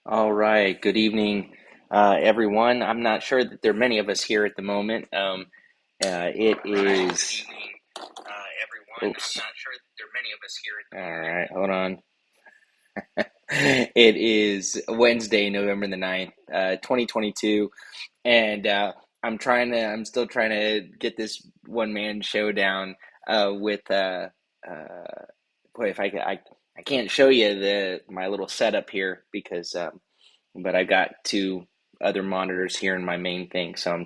All right. Good evening, everyone. I'm not sure that there are many of us here at the moment. It is. Oops. All right. Hold on. It is Wednesday, November the 9th, 2022. And I'm still trying to get this one man show down with, boy, if I can't show you my little setup here because, but I got two other monitors here in my main thing, so I'm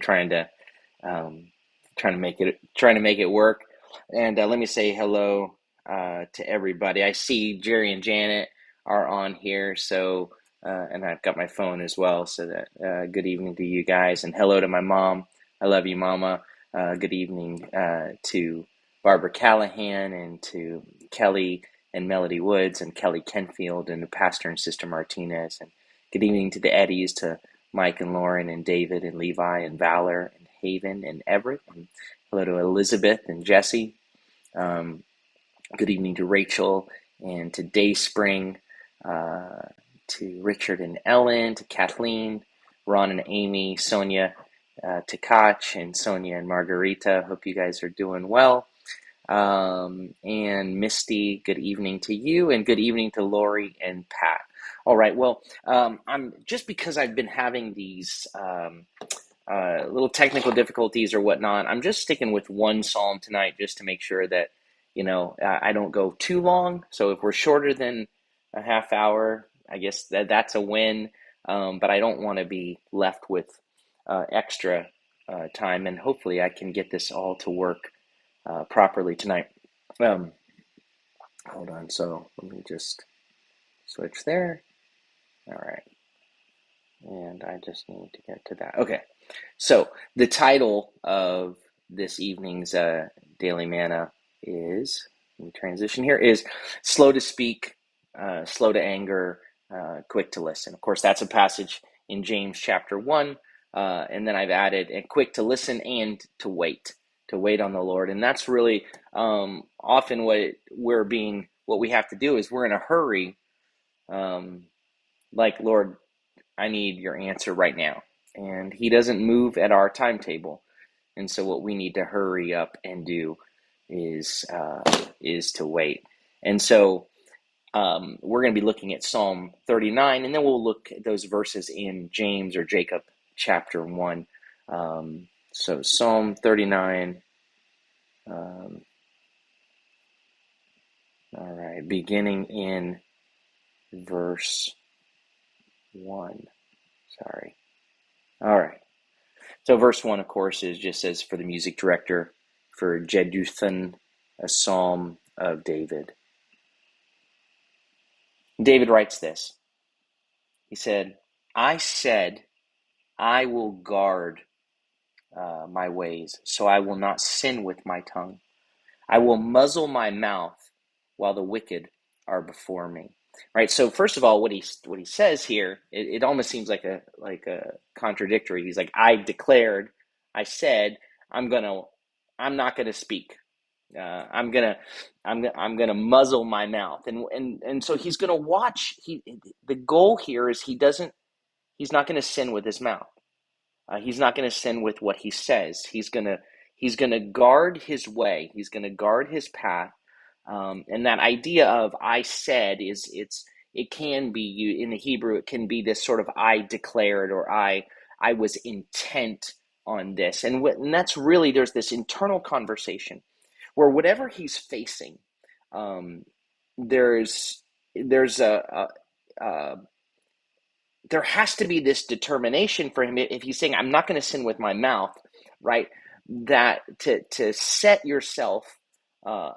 um, trying to make it work. And let me say hello to everybody. I see Jerry and Janet are on here, so and I've got my phone as well. So that good evening to you guys, and hello to my mom. I love you, Mama. Good evening to Barbara Callahan and to Kelly and Melody Woods and Kelly Kenfield and the Pastor and Sister Martinez, and good evening to the Eddies, to Mike and Lauren and David and Levi and Valor and Haven and Everett. And hello to Elizabeth and Jesse. Um, Good evening to Rachel and to Dayspring, uh, to Richard and Ellen, to Kathleen, Ron and Amy, Sonia, to Koch and Sonia and Margarita. Hope you guys are doing well. And Misty, good evening to you, and good evening to Lori and Pat. All right, well, I'm just because I've been having these little technical difficulties or whatnot. I'm just sticking with one psalm tonight just to make sure that, I don't go too long. So if we're shorter than a half hour, I guess that's a win. But I don't want to be left with extra time, and hopefully I can get this all to work properly tonight. Um, Hold on. So let me just switch there. All right. And I just need to get to that. Okay. So the title of this evening's Daily Manna is, let me transition here, is Slow to Speak, Slow to Anger, Quick to Listen. Of course, that's a passage in James chapter 1. And then I've added quick to listen and to wait on the Lord. And that's really often what we have to do is we're in a hurry, um, like, Lord, I need your answer right now. And he doesn't move at our timetable. And so what we need to hurry up and do is to wait. And so we're going to be looking at Psalm 39, and then we'll look at those verses in James or Jacob chapter 1. So Psalm 39, um, all right, beginning in verse 1. Sorry. All right. So verse 1, of course, is just says, for the music director, for Jeduthun, a psalm of David. David writes this. He said, I will guard my ways, so I will not sin with my tongue. I will muzzle my mouth while the wicked are before me. Right. So first of all, what he says here, it almost seems like a contradictory. He's like, I declared, I said, I'm gonna, I'm not gonna speak. I'm gonna, I'm gonna muzzle my mouth, and so he's gonna watch. The goal here is he's not gonna sin with his mouth. He's not going to sin with what he says. He's gonna guard his way. He's gonna guard his path. And that idea of I said it can be you in the Hebrew. It can be this sort of I declared, or I was intent on this, and that's really, there's this internal conversation where whatever he's facing, um, there's a there has to be this determination for him if he's saying I'm not going to sin with my mouth, right? That to set yourself uh,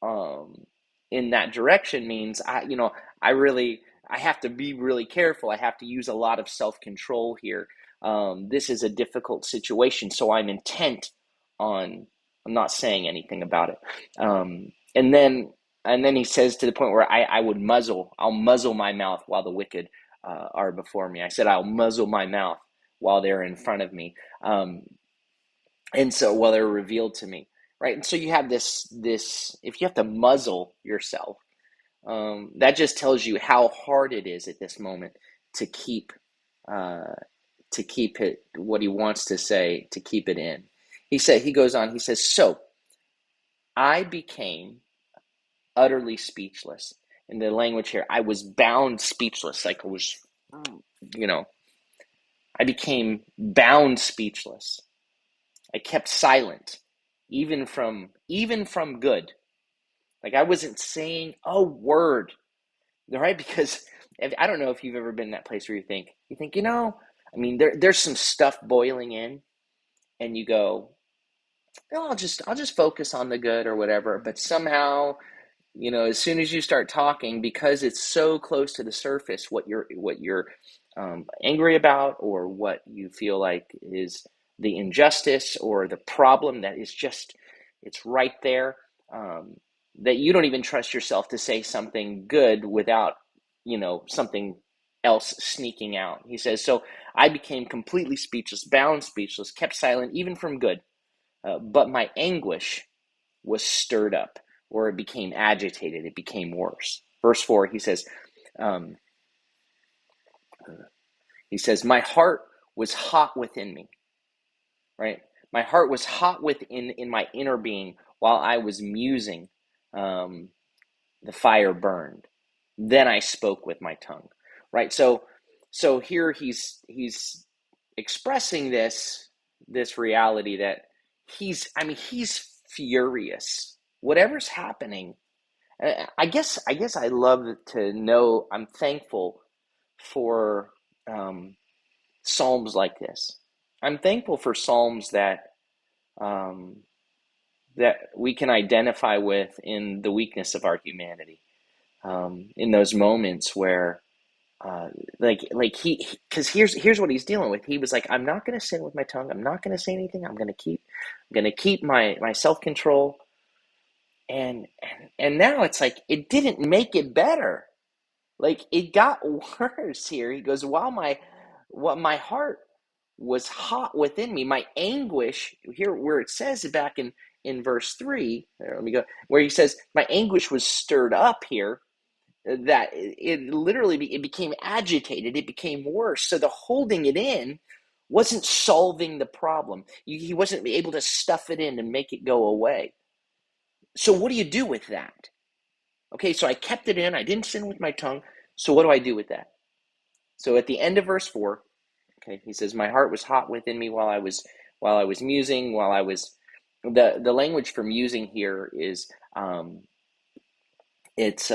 um, in that direction means I really, I have to be really careful. I have to use a lot of self control here. This is a difficult situation, so I'm intent on I'm not saying anything about it. And then he says, to the point where I'll muzzle my mouth while the wicked are before me. I said I'll muzzle my mouth while they're in front of me. And so, while they're revealed to me, right? And so you have this if you have to muzzle yourself, that just tells you how hard it is at this moment to keep uh, it, what he wants to say, to keep it in. He goes on, he says, so I became utterly speechless. In the language here, I was bound speechless, like I was, you know, I became bound speechless. I kept silent, even from good. Like I wasn't saying a word, right? Because I don't know if you've ever been in that place where you think, I mean, there's some stuff boiling in, and you go, no, I'll just focus on the good or whatever. But somehow, as soon as you start talking, because it's so close to the surface, what you're angry about, or what you feel like is the injustice or the problem that is just, it's right there, that you don't even trust yourself to say something good without, something else sneaking out. He says, so I became completely speechless, bound speechless, kept silent, even from good. But my anguish was stirred up, or it became agitated, it became worse. Verse 4, um, he says, my heart was hot within me, right? My heart was hot within in my inner being while I was musing. Um, the fire burned. Then I spoke with my tongue, right? So here he's expressing this reality that he's furious. Whatever's happening, I guess I love to know. I'm thankful for psalms like this. I'm thankful for psalms um, that we can identify with in the weakness of our humanity. In those moments where, uh, like because here's what he's dealing with. He was like, I'm not going to sin with my tongue. I'm not going to say anything. I'm going to keep my self control. And now it's like it didn't make it better. Like it got worse here. He goes, while my heart was hot within me, my anguish, here where it says back in verse 3, there, let me go, where he says, my anguish was stirred up here, that it literally it became agitated, it became worse. So the holding it in wasn't solving the problem. He wasn't able to stuff it in and make it go away. So what do you do with that? Okay, so I kept it in. I didn't sin with my tongue. So what do I do with that? So at the end of verse 4, okay, he says, my heart was hot within me while I was musing, while I was, the language for musing here is, it's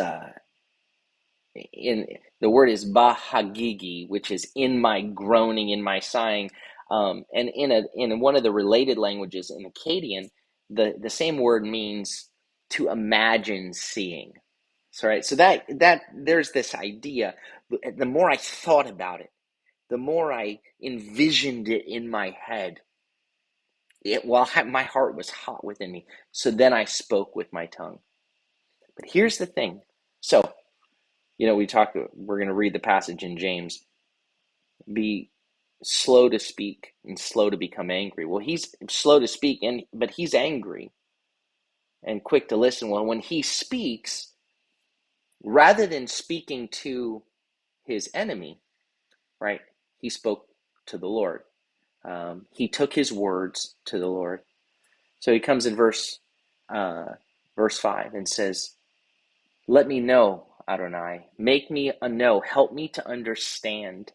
in the word is bahagigi, which is in my groaning, in my sighing. And in one of the related languages, in Akkadian, the same word means to imagine seeing. So right, so that there's this idea. The more I thought about it, the more I envisioned it in my head, my heart was hot within me. So then I spoke with my tongue. But here's the thing. So, we're going to read the passage in James. Be slow to speak and slow to become angry. Well, he's slow to speak, but he's angry and quick to listen. Well, when he speaks, rather than speaking to his enemy, right, he spoke to the Lord. He took his words to the Lord. So he comes in verse 5 and says, let me know, Adonai, make me a know, help me to understand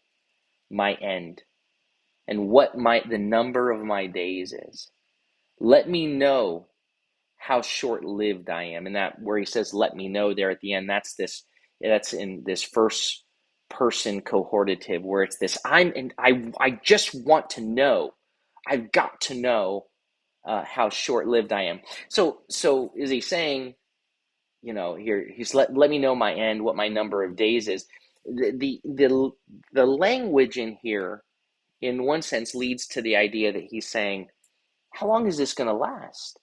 my end and what the number of my days is. Let me know how short-lived I am. And that where he says, let me know there at the end, that's in this first person cohortative, where it's this, I just want to know. I've got to know how short-lived I am. So is he saying, here he's let me know my end, what my number of days is. The language in here, in one sense, leads to the idea that he's saying, how long is this going to last?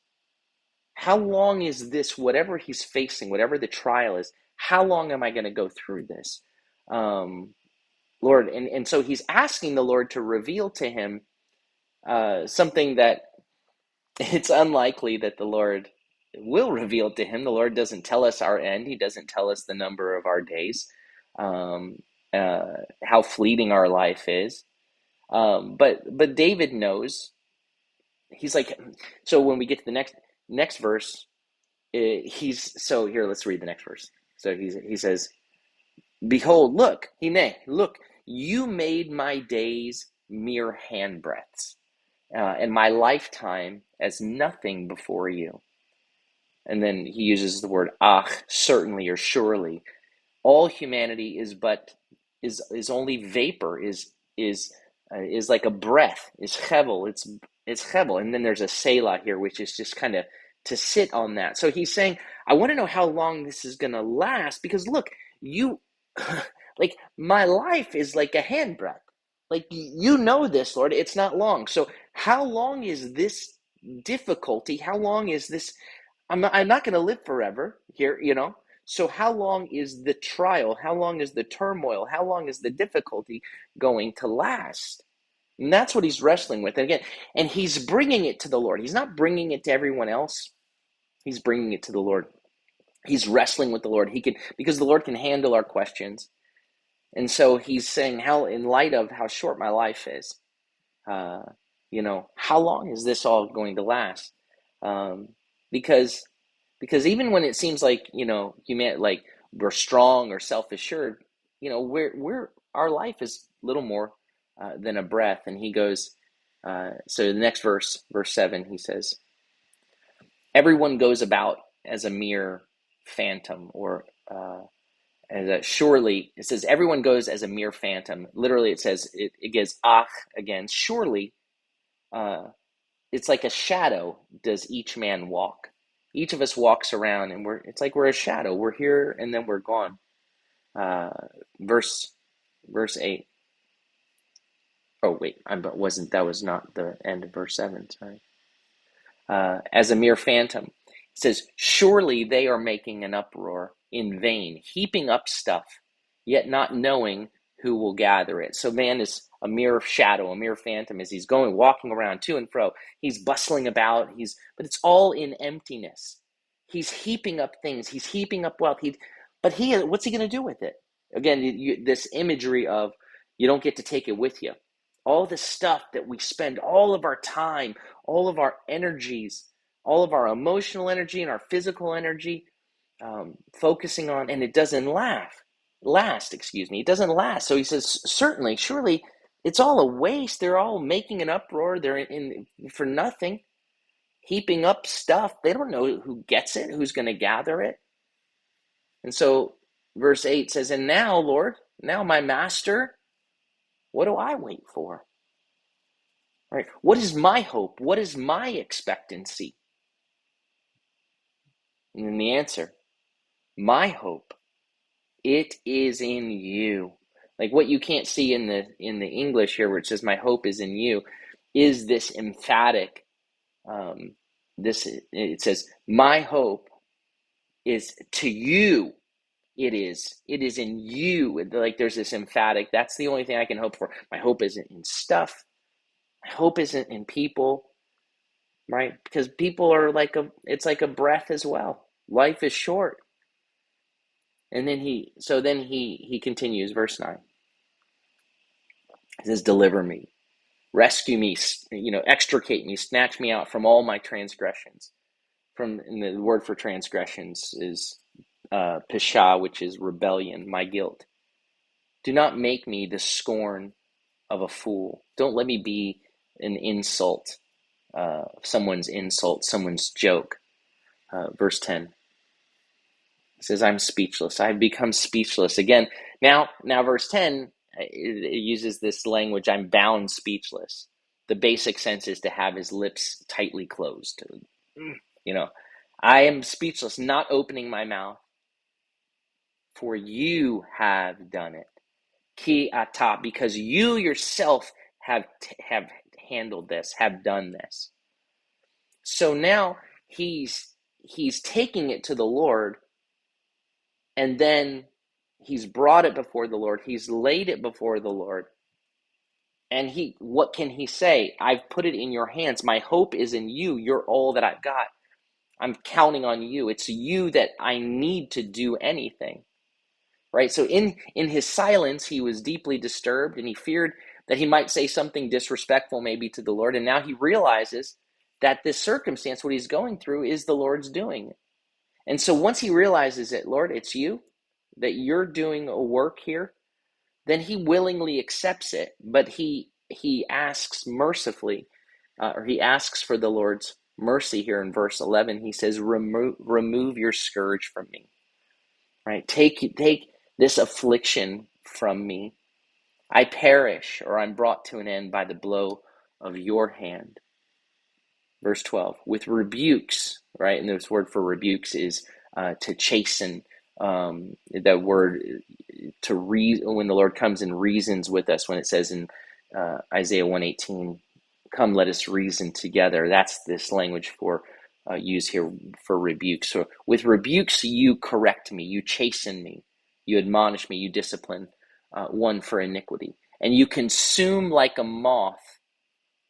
How long is this, whatever he's facing, whatever the trial is, how long am I going to go through this? Lord, and so he's asking the Lord to reveal to him something that it's unlikely that the Lord will reveal to him. The Lord doesn't tell us our end. He doesn't tell us the number of our days. how fleeting our life is. But David knows. He's like, so when we get to the next verse, he's so here. Let's read the next verse. So he says, "Behold, look, look, you made my days mere handbreadths, and my lifetime as nothing before you." And then he uses the word ach, certainly or surely. All humanity is only vapor, is like a breath, is hevel, it's hevel. And then there's a selah here, which is just kind of to sit on that. So he's saying, I want to know how long this is going to last, because look, you like my life is like a handbreadth. Like, you know this, Lord, it's not long. So how long is this difficulty? How long is this? I'm not going to live forever here, So how long is the trial? How long is the turmoil? How long is the difficulty going to last? And that's what he's wrestling with. And again, and he's bringing it to the Lord. He's not bringing it to everyone else. He's bringing it to the Lord. He's wrestling with the Lord. Because the Lord can handle our questions. And so he's saying, how, in light of how short my life is, uh, how long is this all going to last? Because even when it seems like, like we're strong or self-assured, we're our life is little more than a breath. And he goes, so the next verse 7, he says, everyone goes about as a mere phantom, or surely, it says everyone goes as a mere phantom. Literally, it says, it gives ach again, surely, it's like a shadow does each man walk. Each of us walks around, and it's like we're a shadow. We're here and then we're gone. Verse 8. Oh wait, that was not the end of verse 7. Sorry. As a mere phantom, it says, surely they are making an uproar in vain, heaping up stuff, yet not knowing who will gather it. So man is a mere shadow, a mere phantom, as he's walking around to and fro. He's bustling about. But it's all in emptiness. He's heaping up things. He's heaping up wealth. What's he going to do with it? Again, this imagery of you don't get to take it with you. All the stuff that we spend, all of our time, all of our energies, all of our emotional energy and our physical energy, focusing on, and it doesn't last. It doesn't last. So he says, certainly, surely, it's all a waste. They're all making an uproar. They're in for nothing, heaping up stuff. They don't know who gets it, who's going to gather it. And so verse 8 says, and now, Lord, now my master, what do I wait for? Right? What is my hope? What is my expectancy? And then the answer, my hope, it is in you. Like what you can't see in the English here, where it says my hope is in you, is this emphatic. It says my hope is to you. It is in you. Like there's this emphatic. That's the only thing I can hope for. My hope isn't in stuff. My hope isn't in people. Right? Because people are it's like a breath as well. Life is short. And then he continues, verse 9. He says, deliver me, rescue me, extricate me, snatch me out from all my transgressions. And the word for transgressions is pesha, which is rebellion, my guilt. Do not make me the scorn of a fool. Don't let me be an insult, someone's joke. Verse 10. He says, I'm speechless. I've become speechless. Again, now verse 10, it uses this language, I'm bound speechless. The basic sense is to have his lips tightly closed. I am speechless, not opening my mouth, for you have done it. Ki ata, because you yourself have handled this, have done this. So now he's taking it to the Lord, and then he's brought it before the Lord. He's laid it before the Lord. And what can he say? I've put it in your hands. My hope is in you. You're all that I've got. I'm counting on you. It's you that I need to do anything. right? So in his silence, he was deeply disturbed, and he feared that he might say something disrespectful maybe to the Lord. And now he realizes that this circumstance, what he's going through, is the Lord's doing. And so once he realizes that, Lord, it's you, that you're doing a work here, then he willingly accepts it. But he asks mercifully, or he asks for the Lord's mercy here in verse 11. He says, remove your scourge from me, right? Take this affliction from me. I perish, or I'm brought to an end by the blow of your hand. Verse 12, with rebukes, right? And this word for rebukes is to chasten. That word to when the Lord comes and reasons with us, when it says in Isaiah 118, come, let us reason together. That's this language for used here for rebuke. So with rebukes, you correct me, you chasten me, you admonish me, you discipline one for iniquity. And you consume like a moth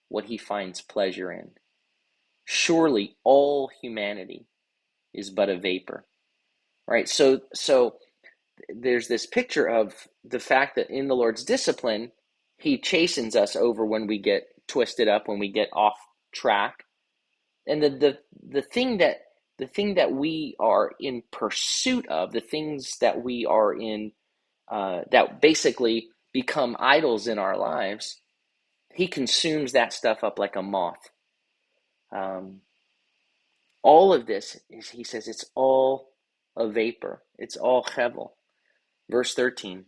what he finds pleasure in. Surely all humanity is but a vapor, right? So there's this picture of the fact that in the Lord's discipline, he chastens us over when we get twisted up, when we get off track. And the thing that we are in pursuit of, the things that we are in, that basically become idols in our lives, he consumes that stuff up like a moth. All of this, he says, it's all a vapor. It's all hevel. Verse 13,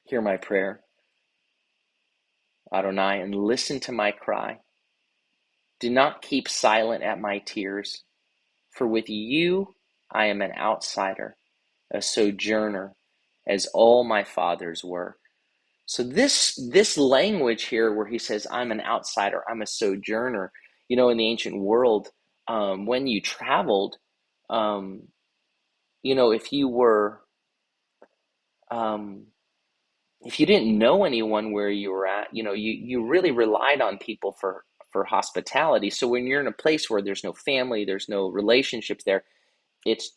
hear my prayer, Adonai, and listen to my cry. Do not keep silent at my tears, for with you I am an outsider, a sojourner, as all my fathers were. So this language here where he says, I'm an outsider, I'm a sojourner, in the ancient world, when you traveled, if you were, if you didn't know anyone where you were at, you really relied on people for hospitality. So when you're in a place where there's no family, there's no relationships there, it's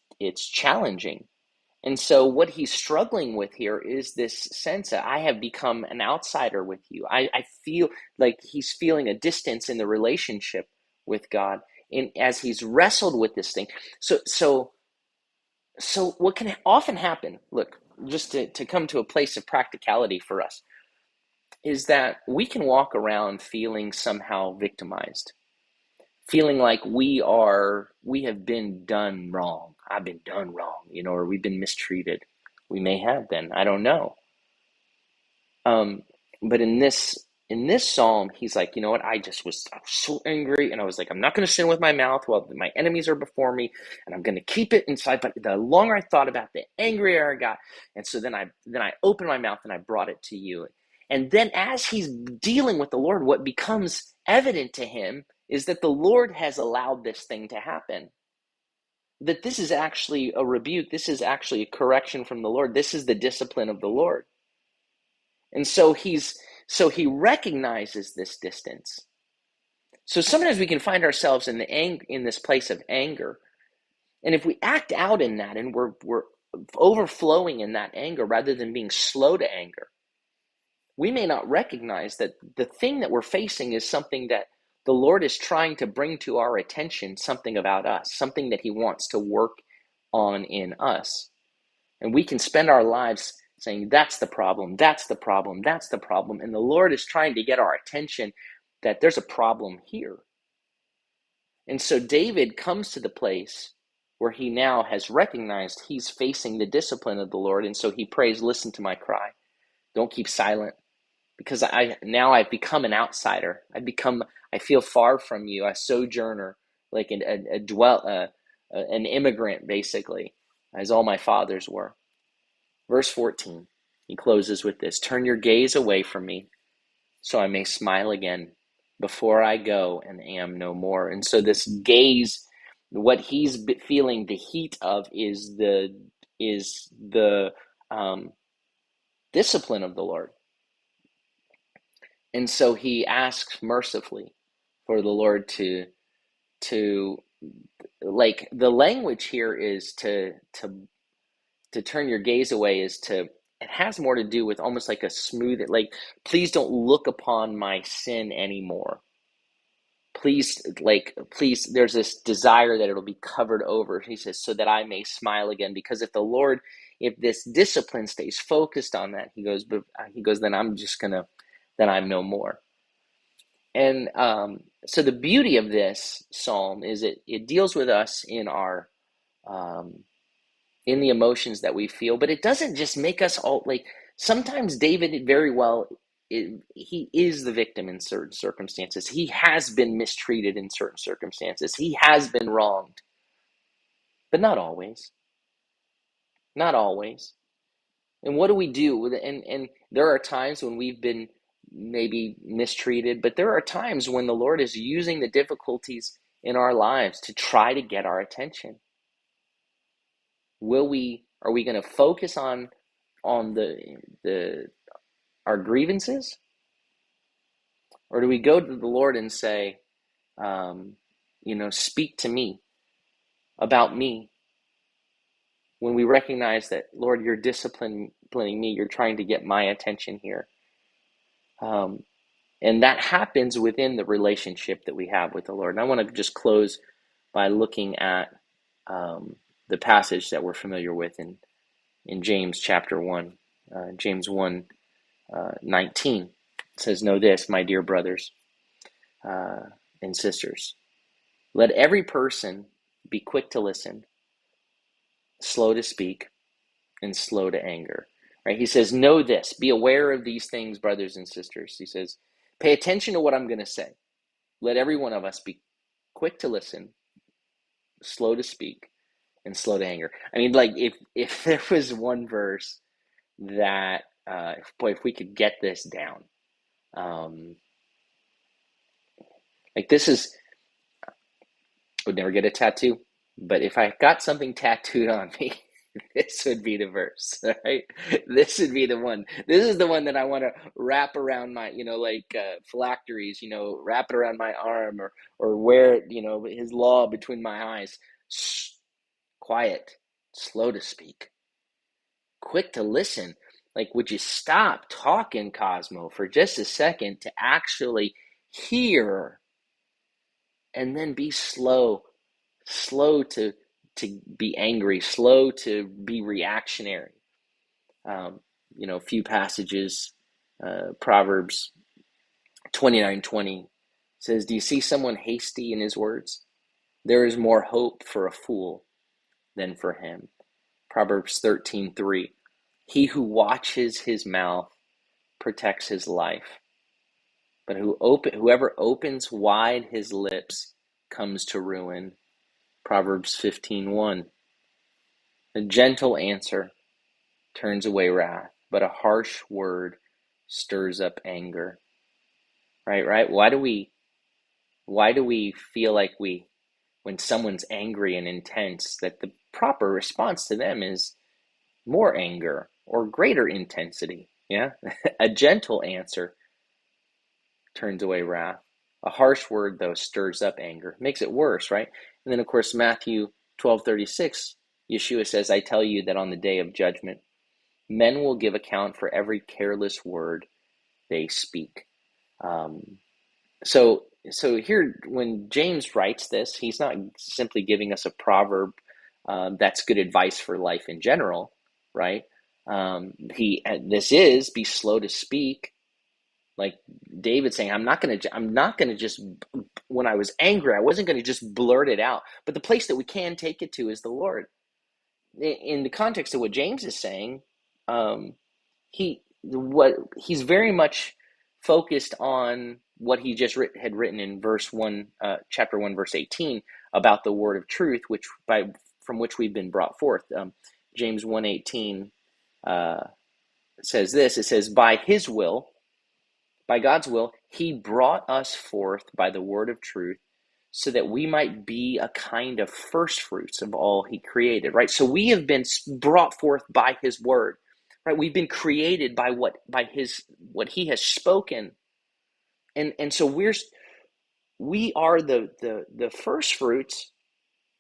challenging. And so what he's struggling with here is this sense that I have become an outsider with you. I feel like he's feeling a distance in the relationship with God, and as he's wrestled with this thing. So what can often happen, look, just to come to a place of practicality for us, is that we can walk around feeling somehow victimized, feeling like we have been done wrong. I've been done wrong, or we've been mistreated. We may have been, I don't know. But in this psalm, he's like, you know what? I was so angry, and I was like, I'm not going to sin with my mouth while my enemies are before me, and I'm going to keep it inside. But the longer I thought about it, the angrier I got, and so then I opened my mouth and I brought it to you. And then as he's dealing with the Lord, what becomes evident to him is that the Lord has allowed this thing to happen. That this is actually a rebuke. This is actually a correction from the Lord. This is the discipline of the Lord. And so he recognizes this distance. So sometimes we can find ourselves in this place of anger. And if we act out in that, and we're overflowing in that anger rather than being slow to anger, we may not recognize that the thing that we're facing is something that the Lord is trying to bring to our attention, something about us, something that he wants to work on in us. And we can spend our lives saying, that's the problem, that's the problem, that's the problem. And the Lord is trying to get our attention that there's a problem here. And so David comes to the place where he now has recognized he's facing the discipline of the Lord. And so he prays, listen to my cry. Don't keep silent. Because I've become an outsider. I feel far from you, a sojourner, like an immigrant, basically, as all my fathers were. Verse 14, he closes with this: turn your gaze away from me, so I may smile again before I go and am no more. And so this gaze, what he's feeling the heat of is the discipline of the Lord. And so he asks mercifully for the Lord to like, the language here is to to turn your gaze away is to, it has more to do with almost like a smooth, like, please don't look upon my sin anymore. Please, like, please, there's this desire that it'll be covered over. He says, so that I may smile again. Because if the Lord, if this discipline stays focused on that, he goes, then I'm just gonna, then I'm no more. And so the beauty of this psalm is it deals with us in our in the emotions that we feel, but it doesn't just make us all like. Sometimes David very well, he is the victim in certain circumstances. He has been mistreated in certain circumstances. He has been wronged, but not always. Not always. And what do we do with it? And there are times when we've been maybe mistreated, but there are times when the Lord is using the difficulties in our lives to try to get our attention. Are we going to focus on the our grievances, or do we go to the Lord and say, speak to me about me, when we recognize that, Lord, you're disciplining me, you're trying to get my attention here. And that happens within the relationship that we have with the Lord. And I want to just close by looking at the passage that we're familiar with in James chapter 1. James 1, 19. It says, know this, my dear brothers and sisters. Let every person be quick to listen, slow to speak, and slow to anger. Right? He says, know this, be aware of these things, brothers and sisters. He says, pay attention to what I'm going to say. Let every one of us be quick to listen, slow to speak, and slow to anger. I mean, like, if there was one verse that, if we could get this down, like, this is, I would never get a tattoo, but if I got something tattooed on me, this would be the verse, right? This would be the one. This is the one that I want to wrap around my, phylacteries, wrap it around my arm, or wear it, his law between my eyes. Quiet, slow to speak, quick to listen. Like, would you stop talking, Cosmo, for just a second to actually hear, and then be slow to be angry, slow to be reactionary. A few passages, Proverbs 29:20 says, do you see someone hasty in his words? There is more hope for a fool than for him. Proverbs 13:3, he who watches his mouth protects his life, but whoever opens wide his lips comes to ruin. Proverbs 15:1, a gentle answer turns away wrath, but a harsh word stirs up anger. Right? Why do we feel like when someone's angry and intense, that the proper response to them is more anger or greater intensity? Yeah. A gentle answer turns away wrath. A harsh word, though, stirs up anger, makes it worse, right? And then, of course, Matthew 12:36, Yeshua says, I tell you that on the day of judgment, men will give account for every careless word they speak. So here, when James writes this, he's not simply giving us a proverb that's good advice for life in general, right? This is be slow to speak, like David saying, I'm not gonna just, when I was angry, I wasn't gonna just blurt it out. But the place that we can take it to is the Lord. In the context of what James is saying, he's very much focused on what he just had written in verse 1, chapter 1, verse 18, about the word of truth, from which we've been brought forth. James 1:18 says this. It says, by God's will, he brought us forth by the word of truth, so that we might be a kind of first fruits of all he created, right? So we have been brought forth by his word, right? We've been created by what he has spoken. And so we are the first fruits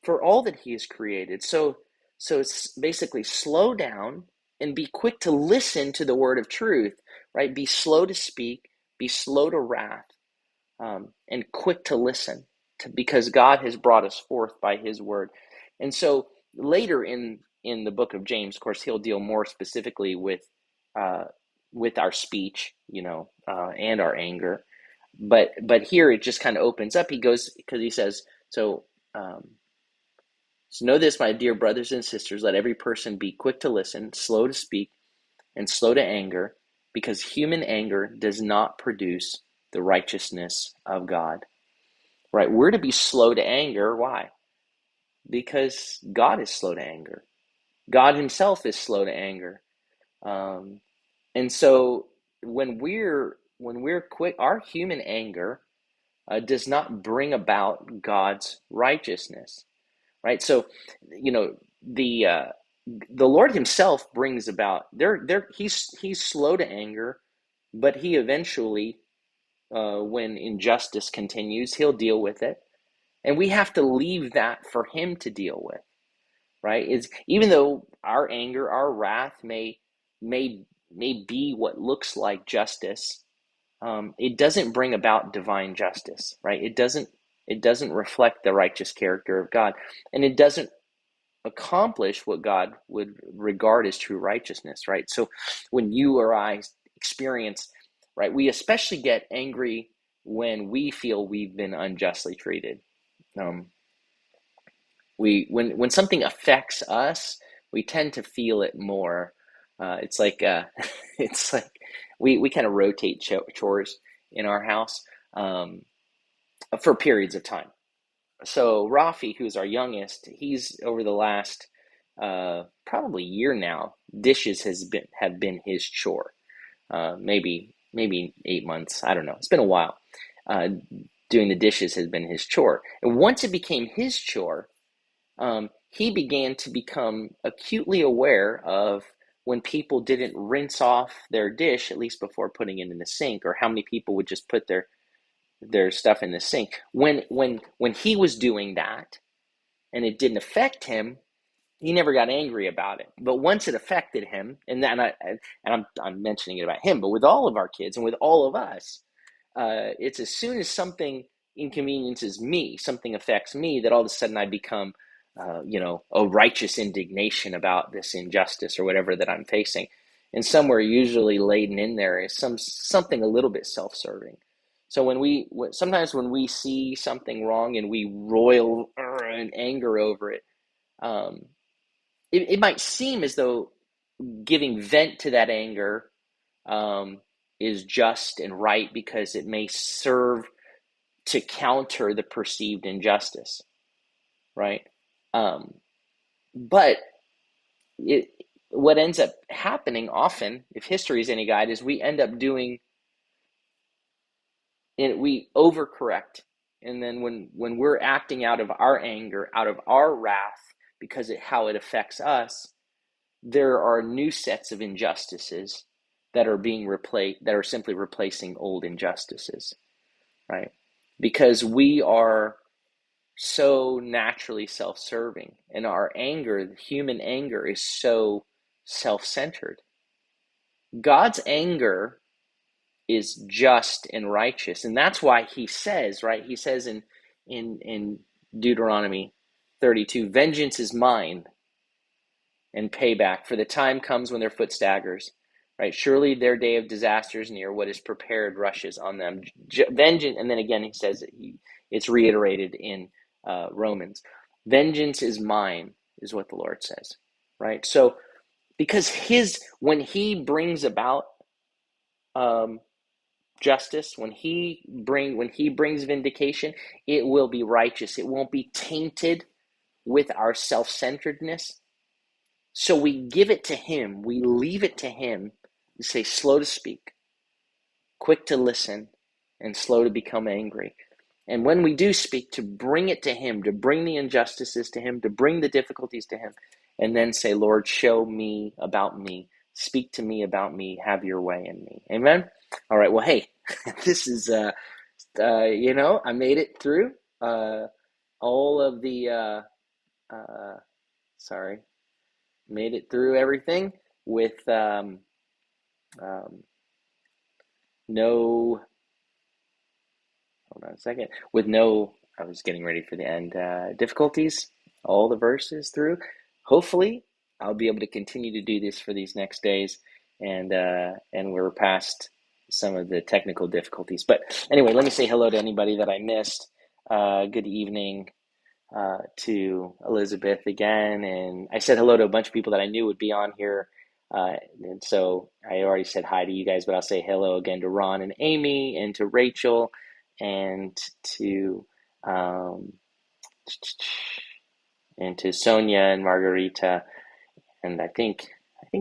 for all that he has created. So So it's basically slow down and be quick to listen to the word of truth, right? Be slow to speak, be slow to wrath, and quick to listen, because God has brought us forth by His word. And so later in the book of James, of course, he'll deal more specifically uh, with our speech, and our anger. But here it just kind of opens up. He goes, because he says, um, so know this, my dear brothers and sisters, let every person be quick to listen, slow to speak, and slow to anger, because human anger does not produce the righteousness of God. Right? We're to be slow to anger. Why? Because God is slow to anger. God Himself is slow to anger. Um, and so when we're quick, our human anger does not bring about God's righteousness. Right? So, you know, the uh, the Lord Himself brings about He's slow to anger, but He eventually, when injustice continues, He'll deal with it. And we have to leave that for Him to deal with, right? Is even though our anger, our wrath may may be what looks like justice, it doesn't bring about divine justice, right? It doesn't reflect the righteous character of God, and it doesn't accomplish what God would regard as true righteousness, right? So when you or I experience, right, we especially get angry when we feel we've been unjustly treated. Um, when something affects us, we tend to feel it more. It's like it's like we kind of rotate chores in our house, um, for periods of time. So Rafi, who's our youngest, he's over the last probably year now, dishes have been his chore. Maybe 8 months. I don't know. It's been a while. Uh, Doing the dishes has been his chore, and once it became his chore, he began to become acutely aware of when people didn't rinse off their dish, at least before putting it in the sink, or how many people would just put their stuff in the sink. When he was doing that and it didn't affect him, he never got angry about it. But once it affected him, and I'm mentioning it about him, but with all of our kids and with all of us, it's as soon as something inconveniences me, something affects me, that all of a sudden I become, a righteous indignation about this injustice or whatever that I'm facing. And somewhere usually laden in there is something a little bit self-serving. So sometimes when we see something wrong and we roil in anger over it, um, it might seem as though giving vent to that anger, um, is just and right, because it may serve to counter the perceived injustice, right? Um, but it, what ends up happening often, if history is any guide, is we end up doing it, we overcorrect. And then when we're acting out of our anger, out of our wrath, because how it affects us, there are new sets of injustices that are being replaced, that are simply replacing old injustices, right? Because we are so naturally self-serving, and our anger, the human anger, is so self-centered. God's anger is just and righteous, and that's why He says, right? He says in Deuteronomy 32, vengeance is mine and payback, for the time comes when their foot staggers, right? Surely their day of disaster is near. What is prepared rushes on them. Vengeance, and then again he says it's reiterated in Romans. Vengeance is mine, is what the Lord says, right? So because when He brings about um, justice, when He brings vindication, it will be righteous. It won't be tainted with our self-centeredness. So we give it to Him. We leave it to Him. We say, slow to speak, quick to listen, and slow to become angry. And when we do speak, to bring it to Him, to bring the injustices to Him, to bring the difficulties to Him, and then say, Lord, show me about me. Speak to me about me. Have your way in me. Amen? All right, well, hey, this is, I made it through all of the, sorry. made it through everything with um, no, hold on a second, with no, I was getting ready for the end, difficulties, all the verses through. Hopefully, I'll be able to continue to do this for these next days, and we're past some of the technical difficulties. But anyway, let me say hello to anybody that I missed. Good evening to Elizabeth again, and I said hello to a bunch of people that I knew would be on here. And so I already said hi to you guys, but I'll say hello again to Ron and Amy, and to Rachel, and to um, Sonia and Margarita, and I think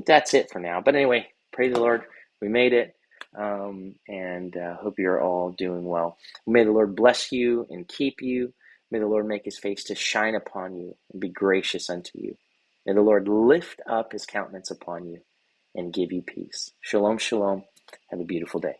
that's it for now. But anyway, praise the Lord, we made it, and hope you're all doing well. May the Lord bless you and keep you. May the Lord make his face to shine upon you and be gracious unto you. May the Lord lift up his countenance upon you and give you peace. Shalom, shalom. Have a beautiful day.